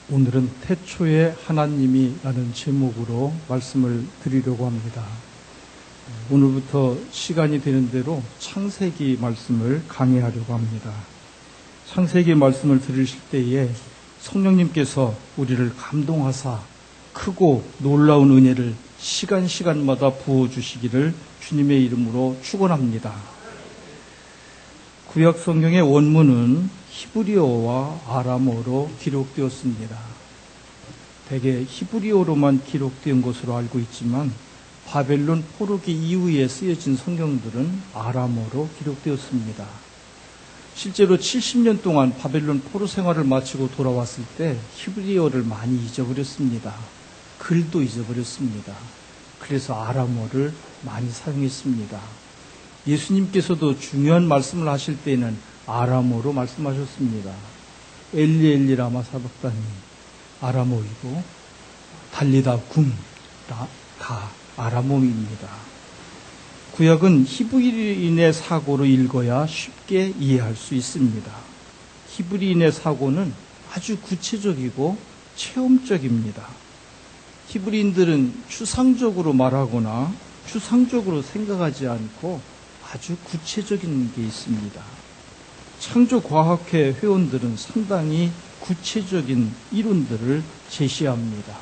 오늘은 태초에 하나님이라는 제목으로 말씀을 드리려고 합니다. 오늘부터 시간이 되는 대로 창세기 말씀을 강의하려고 합니다. 창세기 말씀을 들으실 때에 성령님께서 우리를 감동하사 크고 놀라운 은혜를 시간마다 부어주시기를 주님의 이름으로 축원합니다. 구약 성경의 원문은 히브리어와 아람어로 기록되었습니다. 대개 히브리어로만 기록된 것으로 알고 있지만 바벨론 포로기 이후에 쓰여진 성경들은 아람어로 기록되었습니다. 실제로 70년 동안 바벨론 포로 생활을 마치고 돌아왔을 때 히브리어를 많이 잊어버렸습니다. 글도 잊어버렸습니다. 그래서 아람어를 많이 사용했습니다. 예수님께서도 중요한 말씀을 하실 때는 아람어로 말씀하셨습니다. 엘리 엘리 라마 사박다니 아람어이고 달리다 굼 다 아람어입니다. 구약은 히브리인의 사고로 읽어야 쉽게 이해할 수 있습니다. 히브리인의 사고는 아주 구체적이고 체험적입니다. 히브리인들은 추상적으로 말하거나 추상적으로 생각하지 않고 아주 구체적인 게 있습니다. 창조과학회 회원들은 상당히 구체적인 이론들을 제시합니다.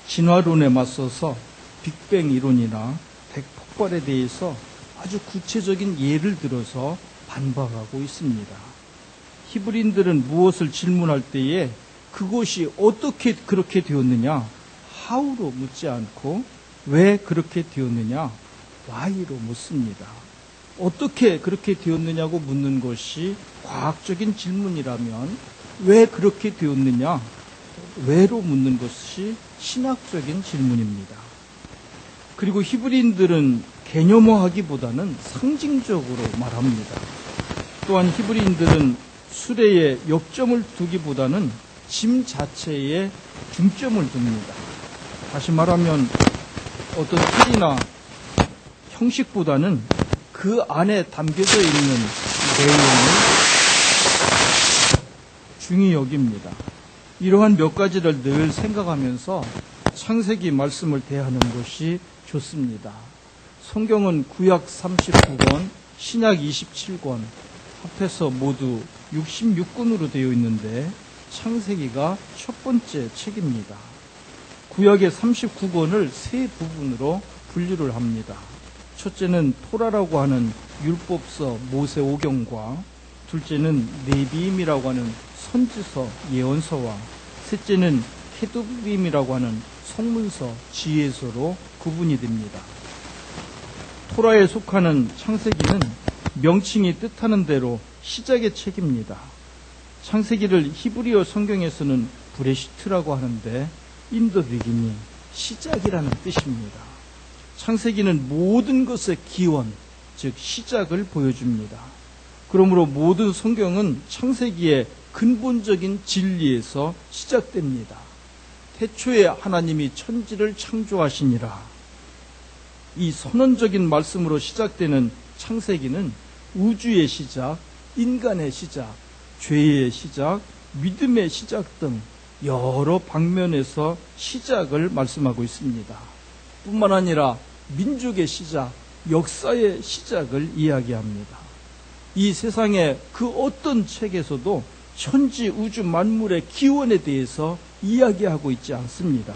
진화론에 맞서서 빅뱅 이론이나 대폭발에 대해서 아주 구체적인 예를 들어서 반박하고 있습니다. 히브리인들은 무엇을 질문할 때에 그것이 어떻게 그렇게 되었느냐, how로 묻지 않고 왜 그렇게 되었느냐, why로 묻습니다. 어떻게 그렇게 되었느냐고 묻는 것이 과학적인 질문이라면 왜 그렇게 되었느냐, 왜로 묻는 것이 신학적인 질문입니다. 그리고 히브리인들은 개념화하기보다는 상징적으로 말합니다. 또한 히브리인들은 수레에 역점을 두기보다는 짐 자체에 중점을 둡니다. 다시 말하면 어떤 틀이나 형식보다는 그 안에 담겨져 있는 내용을 중히 여깁니다. 이러한 몇 가지를 늘 생각하면서 창세기 말씀을 대하는 것이 좋습니다. 성경은 구약 39권, 신약 27권, 합해서 모두 66권으로 되어 있는데 창세기가 첫 번째 책입니다. 구약의 39권을 세 부분으로 분류를 합니다. 첫째는 토라라고 하는 율법서 모세오경과, 둘째는 네비임이라고 하는 선지서 예언서와, 셋째는 케두빔이라고 하는 성문서 지혜서로 구분이 됩니다. 토라에 속하는 창세기는 명칭이 뜻하는 대로 시작의 책입니다. 창세기를 히브리어 성경에서는 브레시트라고 하는데 인더 비기닝, 시작이라는 뜻입니다. 창세기는 모든 것의 기원, 즉 시작을 보여줍니다. 그러므로 모든 성경은 창세기의 근본적인 진리에서 시작됩니다. 태초에 하나님이 천지를 창조하시니라. 이 선언적인 말씀으로 시작되는 창세기는 우주의 시작, 인간의 시작, 죄의 시작, 믿음의 시작 등 여러 방면에서 시작을 말씀하고 있습니다. 뿐만 아니라 민족의 시작, 역사의 시작을 이야기합니다. 이 세상의 그 어떤 책에서도 천지 우주 만물의 기원에 대해서 이야기하고 있지 않습니다.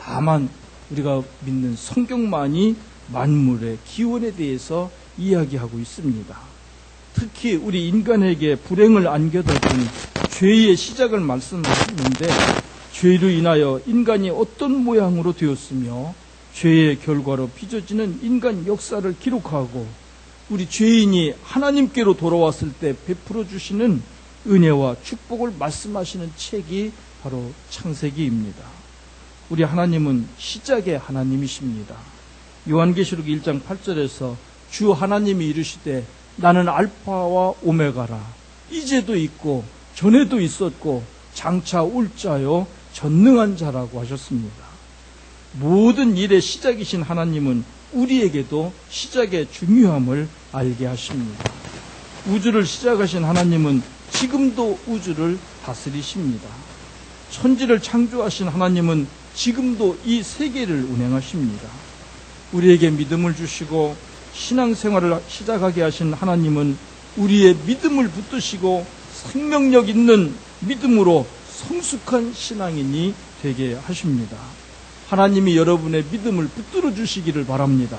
다만 우리가 믿는 성경만이 만물의 기원에 대해서 이야기하고 있습니다. 특히 우리 인간에게 불행을 안겨다 준 죄의 시작을 말씀하시는데, 죄로 인하여 인간이 어떤 모양으로 되었으며 죄의 결과로 빚어지는 인간 역사를 기록하고 우리 죄인이 하나님께로 돌아왔을 때 베풀어 주시는 은혜와 축복을 말씀하시는 책이 바로 창세기입니다. 우리 하나님은 시작의 하나님이십니다. 요한계시록 1장 8절에서 주 하나님이 이르시되 나는 알파와 오메가라, 이제도 있고 전에도 있었고 장차 올 자요 전능한 자라고 하셨습니다. 모든 일의 시작이신 하나님은 우리에게도 시작의 중요함을 알게 하십니다. 우주를 시작하신 하나님은 지금도 우주를 다스리십니다. 천지를 창조하신 하나님은 지금도 이 세계를 운행하십니다. 우리에게 믿음을 주시고 신앙생활을 시작하게 하신 하나님은 우리의 믿음을 붙드시고 생명력 있는 믿음으로 성숙한 신앙인이 되게 하십니다. 하나님이 여러분의 믿음을 붙들어 주시기를 바랍니다.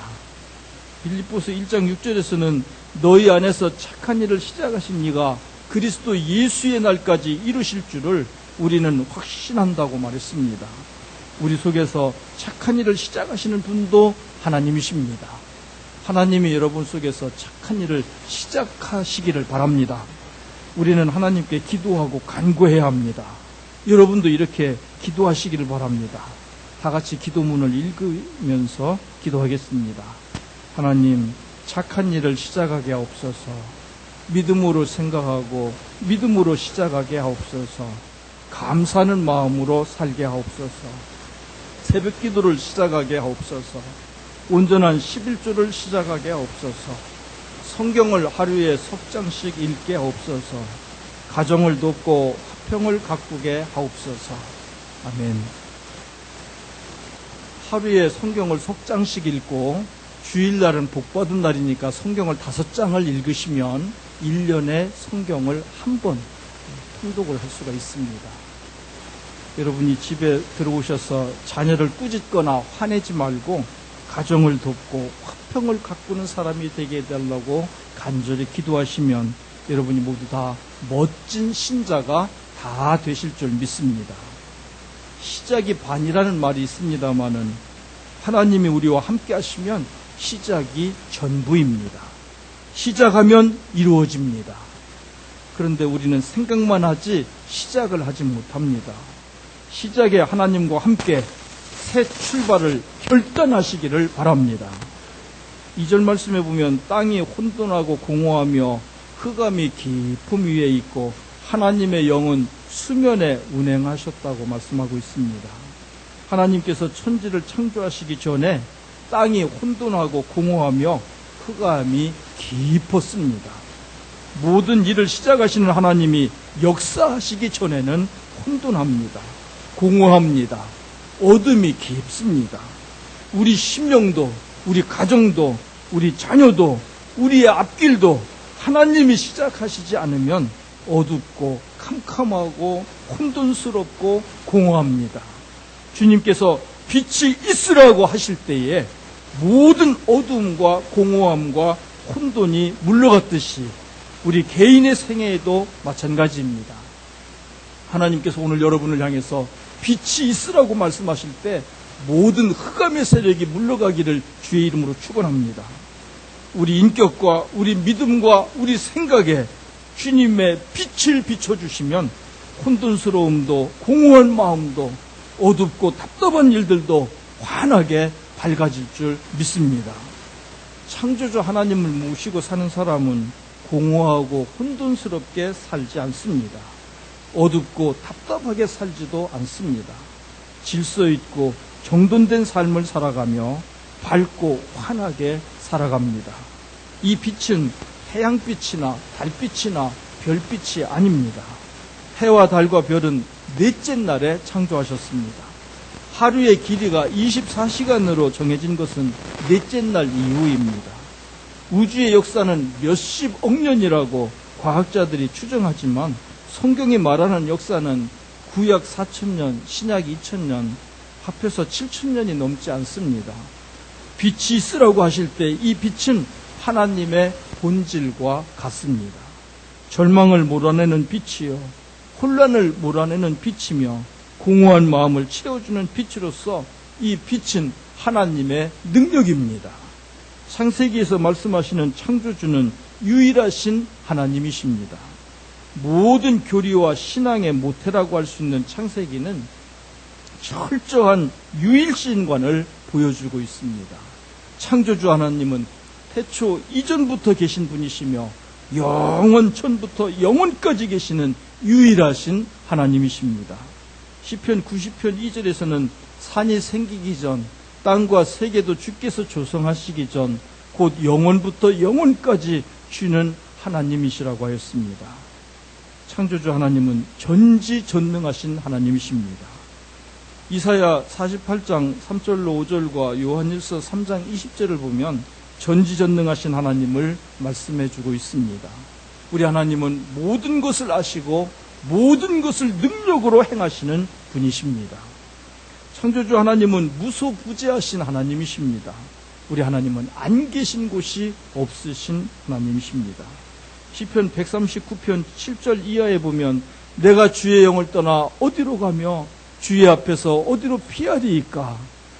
빌립보서 1장 6절에서는 너희 안에서 착한 일을 시작하신 이가 그리스도 예수의 날까지 이루실 줄을 우리는 확신한다고 말했습니다. 우리 속에서 착한 일을 시작하시는 분도 하나님이십니다. 하나님이 여러분 속에서 착한 일을 시작하시기를 바랍니다. 우리는 하나님께 기도하고 간구해야 합니다. 여러분도 이렇게 기도하시기를 바랍니다. 다 같이 기도문을 읽으면서 기도하겠습니다. 하나님, 착한 일을 시작하게 하옵소서. 믿음으로 생각하고 믿음으로 시작하게 하옵소서. 감사하는 마음으로 살게 하옵소서. 새벽 기도를 시작하게 하옵소서. 온전한 11조를 시작하게 하옵소서. 성경을 하루에 석 장씩 읽게 하옵소서. 가정을 돕고 화평을 가꾸게 하옵소서. 아멘. 하루에 성경을 석 장씩 읽고 주일날은 복받은 날이니까 성경을 5장을 읽으시면 1년에 성경을 한 번 통독을 할 수가 있습니다. 여러분이 집에 들어오셔서 자녀를 꾸짖거나 화내지 말고 가정을 돕고 화평을 가꾸는 사람이 되게 해달라고 간절히 기도하시면 여러분이 모두 다 멋진 신자가 다 되실 줄 믿습니다. 시작이 반이라는 말이 있습니다마는 하나님이 우리와 함께 하시면 시작이 전부입니다. 시작하면 이루어집니다. 그런데 우리는 생각만 하지 시작을 하지 못합니다. 시작에 하나님과 함께 새 출발을 결단하시기를 바랍니다. 2절 말씀에 보면 땅이 혼돈하고 공허하며 흑암이 깊음 위에 있고 하나님의 영은 수면에 운행하셨다고 말씀하고 있습니다. 하나님께서 천지를 창조하시기 전에 땅이 혼돈하고 공허하며 흑암이 깊었습니다. 모든 일을 시작하시는 하나님이 역사하시기 전에는 혼돈합니다. 공허합니다. 어둠이 깊습니다. 우리 심령도, 우리 가정도, 우리 자녀도, 우리의 앞길도 하나님이 시작하시지 않으면 어둡고 캄캄하고 혼돈스럽고 공허합니다. 주님께서 빛이 있으라고 하실 때에 모든 어두움과 공허함과 혼돈이 물러갔듯이 우리 개인의 생애에도 마찬가지입니다. 하나님께서 오늘 여러분을 향해서 빛이 있으라고 말씀하실 때 모든 흑암의 세력이 물러가기를 주의 이름으로 축원합니다. 우리 인격과 우리 믿음과 우리 생각에 주님의 빛을 비춰주시면 혼돈스러움도 공허한 마음도 어둡고 답답한 일들도 환하게 밝아질 줄 믿습니다. 창조주 하나님을 모시고 사는 사람은 공허하고 혼돈스럽게 살지 않습니다. 어둡고 답답하게 살지도 않습니다. 질서 있고 정돈된 삶을 살아가며 밝고 환하게 살아갑니다. 이 빛은 태양빛이나 달빛이나 별빛이 아닙니다. 해와 달과 별은 넷째 날에 창조하셨습니다. 하루의 길이가 24시간으로 정해진 것은 넷째 날 이후입니다. 우주의 역사는 몇십억 년이라고 과학자들이 추정하지만 성경이 말하는 역사는 구약 4,000년, 신약 2,000년, 합해서 7,000년이 넘지 않습니다. 빛이 있으라고 하실 때 이 빛은 하나님의 본질과 같습니다. 절망을 몰아내는 빛이요, 혼란을 몰아내는 빛이며 공허한 마음을 채워주는 빛으로서 이 빛은 하나님의 능력입니다. 창세기에서 말씀하시는 창조주는 유일하신 하나님이십니다. 모든 교리와 신앙의 모태라고 할 수 있는 창세기는 철저한 유일신관을 보여주고 있습니다. 창조주 하나님은 태초 이전부터 계신 분이시며 영원 전부터 영원까지 계시는 유일하신 하나님이십니다. 시편 90편 2절에서는 산이 생기기 전, 땅과 세계도 주께서 조성하시기 전, 곧 영원부터 영원까지 주는 하나님이시라고 하였습니다. 창조주 하나님은 전지전능하신 하나님이십니다. 이사야 48장 3절로 5절과 요한일서 3장 20절을 보면 전지전능하신 하나님을 말씀해 주고 있습니다. 우리 하나님은 모든 것을 아시고 모든 것을 능력으로 행하시는 분이십니다. 창조주 하나님은 무소부재하신 하나님이십니다. 우리 하나님은 안 계신 곳이 없으신 하나님이십니다. 시편 139편 7절 이하에 보면 내가 주의 영을 떠나 어디로 가며 주의 앞에서 어디로 피하리이까?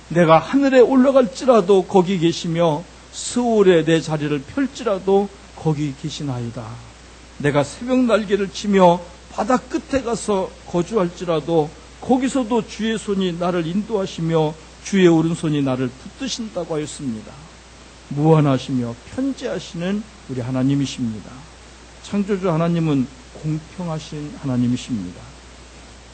내가 하늘에 올라갈지라도 거기 계시며 스올에 내 자리를 펼지라도 거기 계시나이다. 내가 새벽 날개를 치며 바다 끝에 가서 거주할지라도 거기서도 주의 손이 나를 인도하시며 주의 오른손이 나를 붙드신다고 하였습니다. 무한하시며 편재하시는 우리 하나님이십니다. 창조주 하나님은 공평하신 하나님이십니다.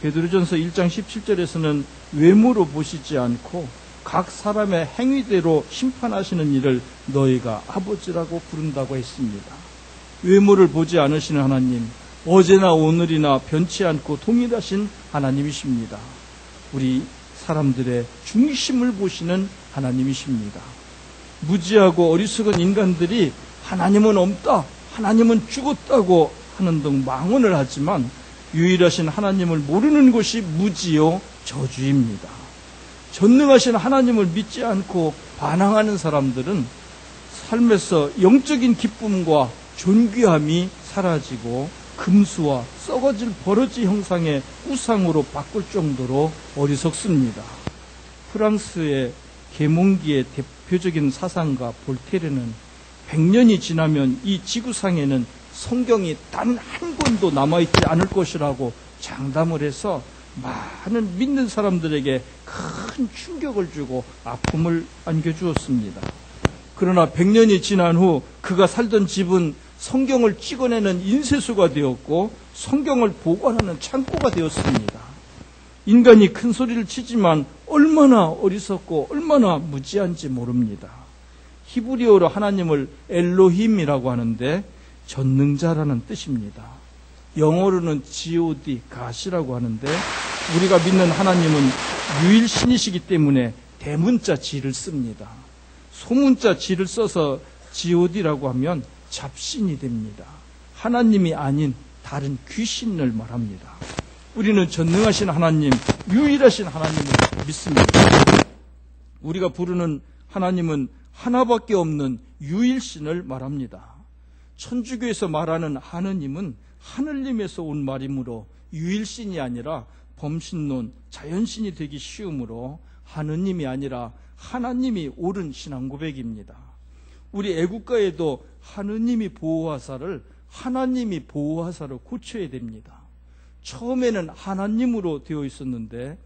베드로전서 1장 17절에서는 외모로 보시지 않고 각 사람의 행위대로 심판하시는 이를 너희가 아버지라고 부른다고 했습니다. 외모를 보지 않으시는 하나님, 어제나 오늘이나 변치 않고 동일하신 하나님이십니다. 우리 사람들의 중심을 보시는 하나님이십니다. 무지하고 어리석은 인간들이 하나님은 없다, 하나님은 죽었다고 하는 등 망언을 하지만 유일하신 하나님을 모르는 것이 무지요 저주입니다. 전능하신 하나님을 믿지 않고 반항하는 사람들은 삶에서 영적인 기쁨과 존귀함이 사라지고 금수와 썩어질 버러지 형상의 우상으로 바꿀 정도로 어리석습니다. 프랑스의 계몽기의 대표적인 사상가 볼테르는 100년이 지나면 이 지구상에는 성경이 단 한 권도 남아있지 않을 것이라고 장담을 해서 많은 믿는 사람들에게 큰 충격을 주고 아픔을 안겨주었습니다. 그러나 100년이 지난 후 그가 살던 집은 성경을 찍어내는 인쇄소가 되었고 성경을 보관하는 창고가 되었습니다. 인간이 큰 소리를 치지만 얼마나 어리석고 얼마나 무지한지 모릅니다. 히브리어로 하나님을 엘로힘이라고 하는데 전능자라는 뜻입니다. 영어로는 God, God이라고 하는데 우리가 믿는 하나님은 유일신이시기 때문에 대문자 G를 씁니다. 소문자 G를 써서 God라고 하면 잡신이 됩니다. 하나님이 아닌 다른 귀신을 말합니다. 우리는 전능하신 하나님, 유일하신 하나님을 믿습니다. 우리가 부르는 하나님은 하나밖에 없는 유일신을 말합니다. 천주교에서 말하는 하느님은 하늘님에서 온 말이므로 유일신이 아니라 범신론, 자연신이 되기 쉬우므로 하느님이 아니라 하나님이 옳은 신앙 고백입니다. 우리 애국가에도 하느님이 보호하사를 하나님이 보호하사로 고쳐야 됩니다. 처음에는 하나님으로 되어 있었는데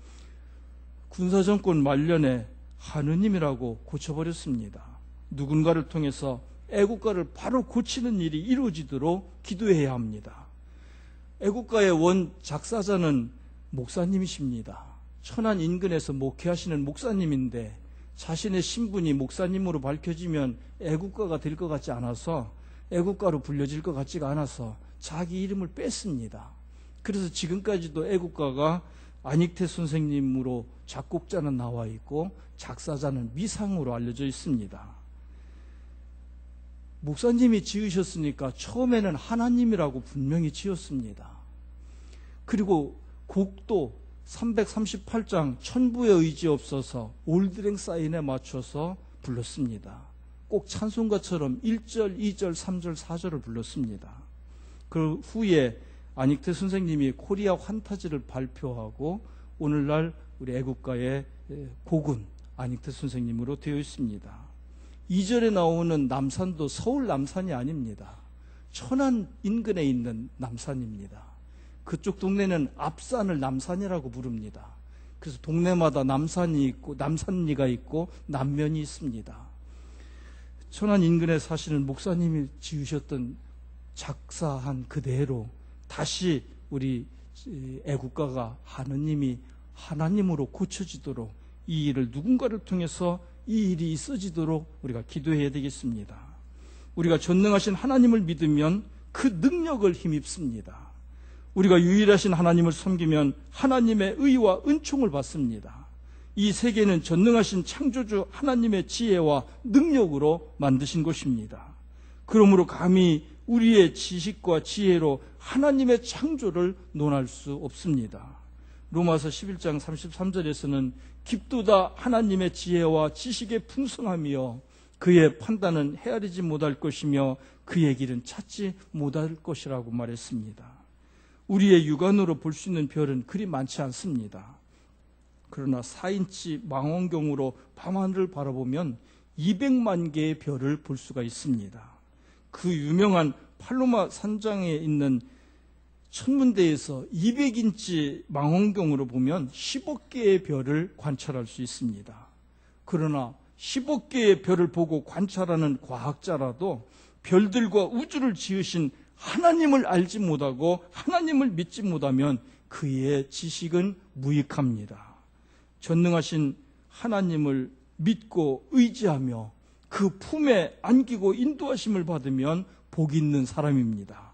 군사정권 말년에 하느님이라고 고쳐버렸습니다. 누군가를 통해서 애국가를 바로 고치는 일이 이루어지도록 기도해야 합니다. 애국가의 원 작사자는 목사님이십니다. 천안 인근에서 목회하시는 목사님인데 자신의 신분이 목사님으로 밝혀지면 애국가가 될 것 같지 않아서 애국가로 불려질 것 같지가 않아서 자기 이름을 뺐습니다. 그래서 지금까지도 애국가가 안익태 선생님으로 작곡자는 나와 있고 작사자는 미상으로 알려져 있습니다. 목사님이 지으셨으니까 처음에는 하나님이라고 분명히 지었습니다. 그리고 곡도 338장 천부의 의지 없어서 올드랭 사인에 맞춰서 불렀습니다. 꼭 찬송가처럼 1절, 2절, 3절, 4절을 불렀습니다. 그 후에 안익태 선생님이 코리아 환타지를 발표하고 오늘날 우리 애국가의 곡은 안익태 선생님으로 되어 있습니다. 2절에 나오는 남산도 서울 남산이 아닙니다. 천안 인근에 있는 남산입니다. 그쪽 동네는 앞산을 남산이라고 부릅니다. 그래서 동네마다 남산이 있고 남산리가 있고 남면이 있습니다. 천안 인근에 사시는 목사님이 지으셨던 작사한 그대로 다시 우리 애국가가 하느님이 하나님으로 고쳐지도록 이 일을 누군가를 통해서 이 일이 있어지도록 우리가 기도해야 되겠습니다. 우리가 전능하신 하나님을 믿으면 그 능력을 힘입습니다. 우리가 유일하신 하나님을 섬기면 하나님의 의와 은총을 받습니다. 이 세계는 전능하신 창조주 하나님의 지혜와 능력으로 만드신 것입니다. 그러므로 감히 우리의 지식과 지혜로 하나님의 창조를 논할 수 없습니다. 로마서 11장 33절에서는 깊도다 하나님의 지혜와 지식의 풍성함이여 그의 판단은 헤아리지 못할 것이며 그의 길은 찾지 못할 것이라고 말했습니다. 우리의 육안으로 볼 수 있는 별은 그리 많지 않습니다. 그러나 4인치 망원경으로 밤하늘을 바라보면 200만 개의 별을 볼 수가 있습니다. 그 유명한 팔로마 산장에 있는 천문대에서 200인치 망원경으로 보면 10억 개의 별을 관찰할 수 있습니다. 그러나 10억 개의 별을 보고 관찰하는 과학자라도 별들과 우주를 지으신 하나님을 알지 못하고 하나님을 믿지 못하면 그의 지식은 무익합니다. 전능하신 하나님을 믿고 의지하며 그 품에 안기고 인도하심을 받으면 복 있는 사람입니다.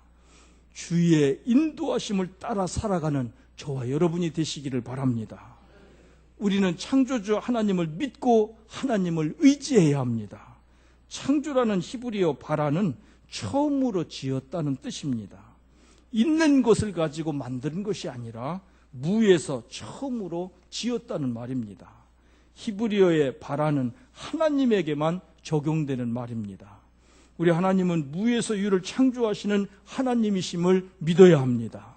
주의 인도하심을 따라 살아가는 저와 여러분이 되시기를 바랍니다. 우리는 창조주 하나님을 믿고 하나님을 의지해야 합니다. 창조라는 히브리어 바라는 처음으로 지었다는 뜻입니다. 있는 것을 가지고 만든 것이 아니라 무에서 처음으로 지었다는 말입니다. 히브리어의 바라는 하나님에게만 적용되는 말입니다. 우리 하나님은 무에서 유를 창조하시는 하나님이심을 믿어야 합니다.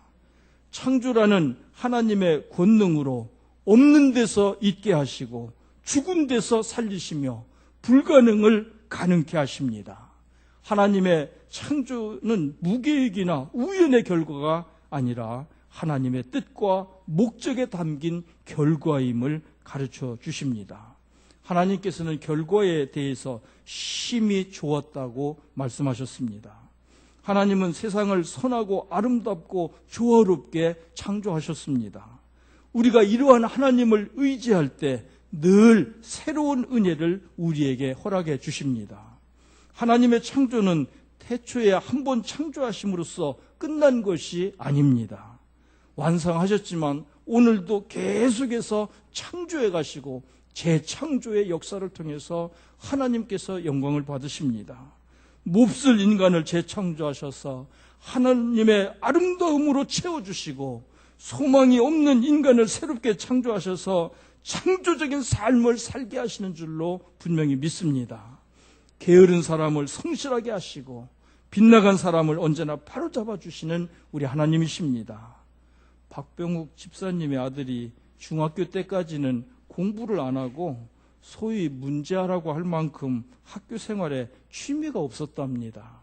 창조라는 하나님의 권능으로 없는 데서 있게 하시고 죽은 데서 살리시며 불가능을 가능케 하십니다. 하나님의 창조는 무계획이나 우연의 결과가 아니라 하나님의 뜻과 목적에 담긴 결과임을 가르쳐 주십니다. 하나님께서는 결과에 대해서 심히 좋았다고 말씀하셨습니다. 하나님은 세상을 선하고 아름답고 조화롭게 창조하셨습니다. 우리가 이러한 하나님을 의지할 때 늘 새로운 은혜를 우리에게 허락해 주십니다. 하나님의 창조는 태초에 한 번 창조하심으로써 끝난 것이 아닙니다. 완성하셨지만 오늘도 계속해서 창조해 가시고 재창조의 역사를 통해서 하나님께서 영광을 받으십니다. 몹쓸 인간을 재창조하셔서 하나님의 아름다움으로 채워주시고 소망이 없는 인간을 새롭게 창조하셔서 창조적인 삶을 살게 하시는 줄로 분명히 믿습니다. 게으른 사람을 성실하게 하시고 빗나간 사람을 언제나 바로잡아 주시는 우리 하나님이십니다. 박병욱 집사님의 아들이 중학교 때까지는 공부를 안 하고 소위 문제아라고 할 만큼 학교 생활에 취미가 없었답니다.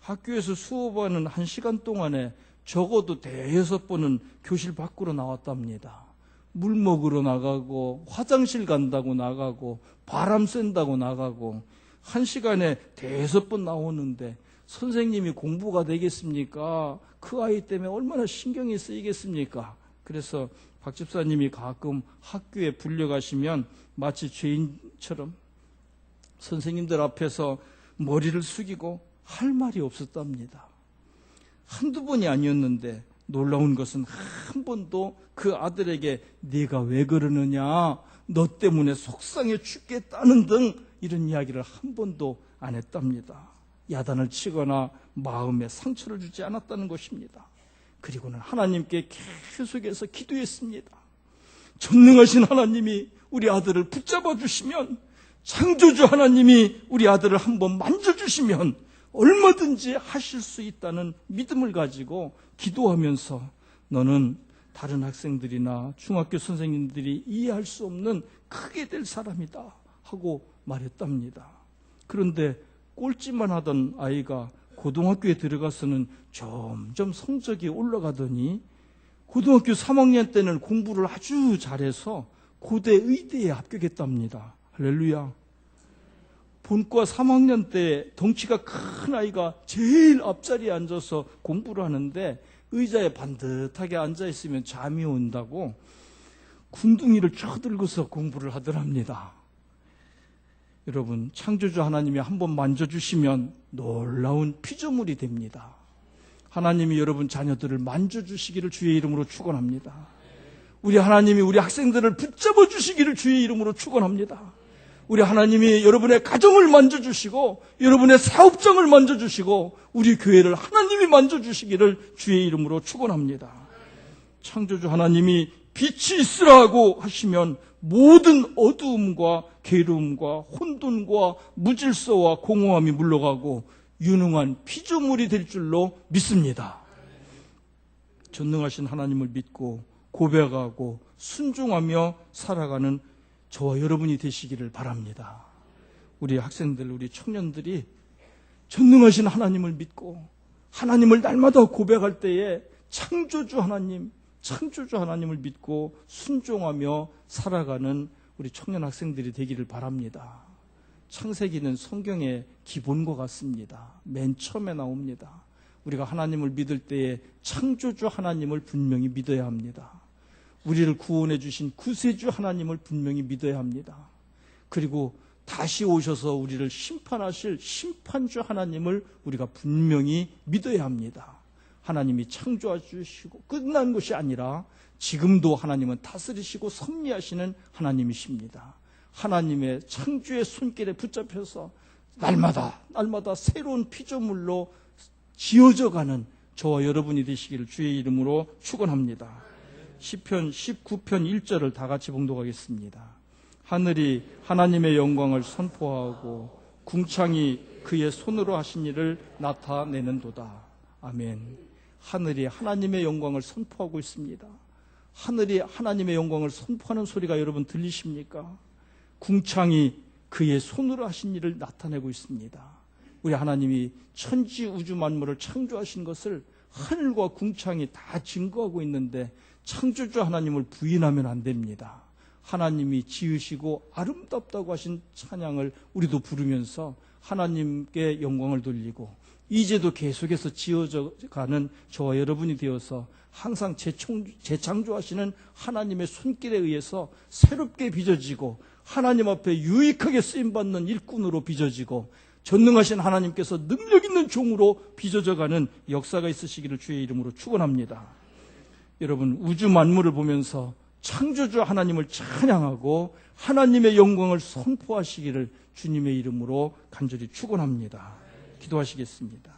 학교에서 수업하는 1시간 동안에 적어도 5-6번은 교실 밖으로 나왔답니다. 물 먹으러 나가고 화장실 간다고 나가고 바람 쐰다고 나가고 1시간에 5-6번 나오는데 선생님이 공부가 되겠습니까? 그 아이 때문에 얼마나 신경이 쓰이겠습니까? 그래서 박 집사님이 가끔 학교에 불려가시면 마치 죄인처럼 선생님들 앞에서 머리를 숙이고 할 말이 없었답니다. 한두 번이 아니었는데 놀라운 것은 한 번도 그 아들에게 네가 왜 그러느냐, 너 때문에 속상해 죽겠다는 등 이런 이야기를 한 번도 안 했답니다. 야단을 치거나 마음에 상처를 주지 않았다는 것입니다. 그리고는 하나님께 계속해서 기도했습니다. 전능하신 하나님이 우리 아들을 붙잡아 주시면, 창조주 하나님이 우리 아들을 한번 만져주시면 얼마든지 하실 수 있다는 믿음을 가지고 기도하면서 너는 다른 학생들이나 중학교 선생님들이 이해할 수 없는 크게 될 사람이다 하고 말했답니다. 그런데 꼴찌만 하던 아이가 고등학교에 들어가서는 점점 성적이 올라가더니 고등학교 3학년 때는 공부를 아주 잘해서 고대 의대에 합격했답니다. 할렐루야. 본과 3학년 때 덩치가 큰 아이가 제일 앞자리에 앉아서 공부를 하는데 의자에 반듯하게 앉아있으면 잠이 온다고 군둥이를 쳐들고서 공부를 하더랍니다. 여러분, 창조주 하나님이 한번 만져주시면 놀라운 피조물이 됩니다. 하나님이 여러분 자녀들을 만져주시기를 주의 이름으로 축원합니다. 우리 하나님이 우리 학생들을 붙잡아 주시기를 주의 이름으로 축원합니다. 우리 하나님이 여러분의 가정을 만져주시고 여러분의 사업장을 만져주시고 우리 교회를 하나님이 만져주시기를 주의 이름으로 축원합니다. 창조주 하나님이 빛이 있으라 하고 하시면 모든 어두움과 괴로움과 혼돈과 무질서와 공허함이 물러가고 유능한 피조물이 될 줄로 믿습니다. 전능하신 하나님을 믿고 고백하고 순종하며 살아가는 저와 여러분이 되시기를 바랍니다. 우리 학생들, 우리 청년들이 전능하신 하나님을 믿고 하나님을 날마다 고백할 때에 창조주 하나님을 믿고 순종하며 살아가는 우리 청년 학생들이 되기를 바랍니다. 창세기는 성경의 기본과 같습니다. 맨 처음에 나옵니다. 우리가 하나님을 믿을 때에 창조주 하나님을 분명히 믿어야 합니다. 우리를 구원해 주신 구세주 하나님을 분명히 믿어야 합니다. 그리고 다시 오셔서 우리를 심판하실 심판주 하나님을 우리가 분명히 믿어야 합니다. 하나님이 창조해 주시고 끝난 것이 아니라 지금도 하나님은 다스리시고 섭리하시는 하나님이십니다. 하나님의 창조의 손길에 붙잡혀서 날마다 새로운 피조물로 지어져가는 저와 여러분이 되시기를 주의 이름으로 축원합니다. 시편 19편 1절을 다 같이 봉독하겠습니다. 하늘이 하나님의 영광을 선포하고 궁창이 그의 손으로 하신 일을 나타내는도다. 아멘. 하늘이 하나님의 영광을 선포하고 있습니다. 하늘이 하나님의 영광을 선포하는 소리가 여러분 들리십니까? 궁창이 그의 손으로 하신 일을 나타내고 있습니다. 우리 하나님이 천지 우주 만물을 창조하신 것을 하늘과 궁창이 다 증거하고 있는데 창조주 하나님을 부인하면 안 됩니다. 하나님이 지으시고 아름답다고 하신 찬양을 우리도 부르면서 하나님께 영광을 돌리고 이제도 계속해서 지어져가는 저와 여러분이 되어서 항상 재창조하시는 하나님의 손길에 의해서 새롭게 빚어지고 하나님 앞에 유익하게 쓰임받는 일꾼으로 빚어지고 전능하신 하나님께서 능력 있는 종으로 빚어져가는 역사가 있으시기를 주의 이름으로 축원합니다. 여러분, 우주 만물을 보면서 창조주 하나님을 찬양하고 하나님의 영광을 선포하시기를 주님의 이름으로 간절히 축원합니다. 기도하시겠습니다.